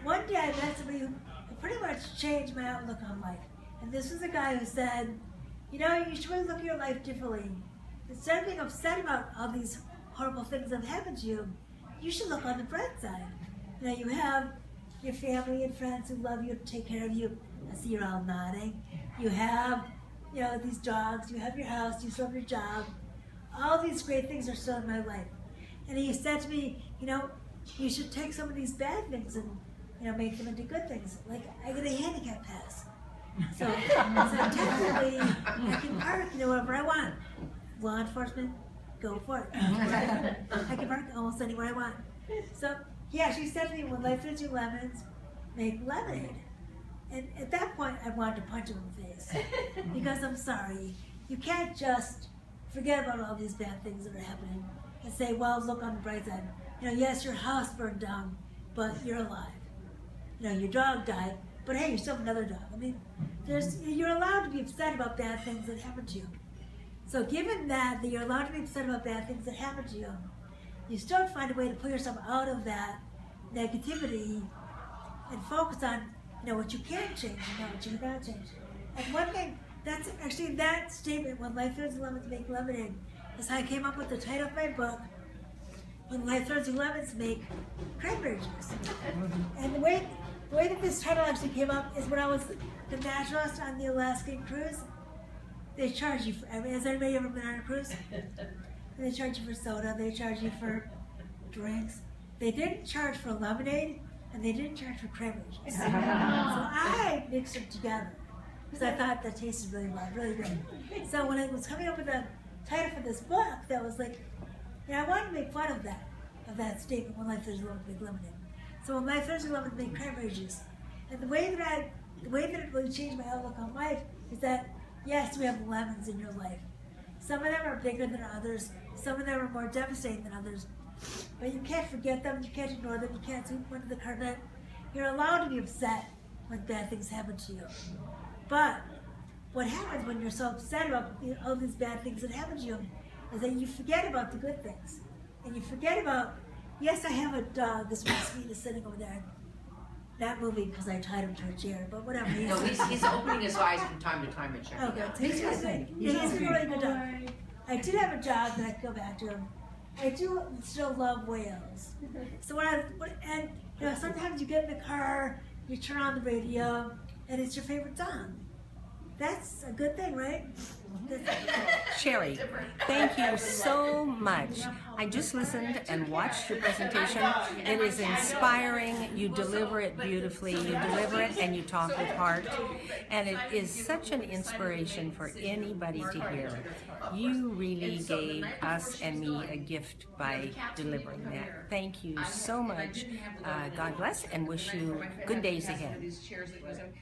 one day I met somebody who pretty much changed my outlook on life. And this was a guy who said, you know, you should really look at your life differently. Instead of being upset about all these horrible things that have happened to you, you should look on the bright side. You know, you have your family and friends who love you, take care of you. I see you're all nodding. You have, you know, these dogs, you have your house, you still have your job. All these great things are still in my life. And he said to me, you know, you should take some of these bad things and, you know, make them into good things. Like, I get a handicap pass. So technically, I can park, you know, wherever I want. Law enforcement, go for it. I can park almost anywhere I want. So, yeah, she said to me, when life gives you lemons, make lemonade. And at that point, I wanted to punch him in the face. Because I'm sorry, you can't just forget about all these bad things that are happening and say, well, look on the bright side. You know, yes, your house burned down, but you're alive. You know, your dog died, but hey, you still have another dog. I mean, you're allowed to be upset about bad things that happen to you. So given that you're allowed to be upset about bad things that happen to you, you still find a way to pull yourself out of that negativity and focus on, you know, what you can change and not what you cannot change. And one thing, that's actually that statement, when life throws you lemons, make lemonade, is how I came up with the title of my book, When Life Throws You Lemons, Make Cranberry Juice. And the way that this title actually came up is when I was the naturalist on the Alaskan cruise. They charge you for, has anybody ever been on a cruise? They charge you for soda, they charge you for drinks. They didn't charge for lemonade, and they didn't charge for cranberry juice. So I mixed them together, because I thought that tasted really well, really good. So when I was coming up with the title for this book, that was like, you know, I wanted to make fun of that statement, when life throws you lemons, make lemonade. So when life throws you lemons, make cranberry juice. And the way that it really changed my outlook on life is that, yes, we have lemons in your life. Some of them are bigger than others. Some of them are more devastating than others. But you can't forget them, you can't ignore them, you can't sweep them under the carpet. You're allowed to be upset when bad things happen to you. But what happens when you're so upset about all these bad things that happen to you is that you forget about the good things. And you forget about, yes, I have a dog, this one Sweet is sitting over there. Not moving because I tied him to a chair, but whatever. No, he's opening his eyes from time to time and checking okay, out. so he's good. He's a really good dog. I did have a job that I could go back to him. I do still love whales. So and you know, sometimes you get in the car, you turn on the radio, and it's your favorite song. That's a good thing, right? Shari, thank you so much. I just listened and watched your presentation. It is inspiring. You deliver it beautifully. You deliver it and you talk with heart. And it is such an inspiration for anybody to hear. You really gave us and me a gift by delivering that. Thank you so much. God bless and wish you good days ahead.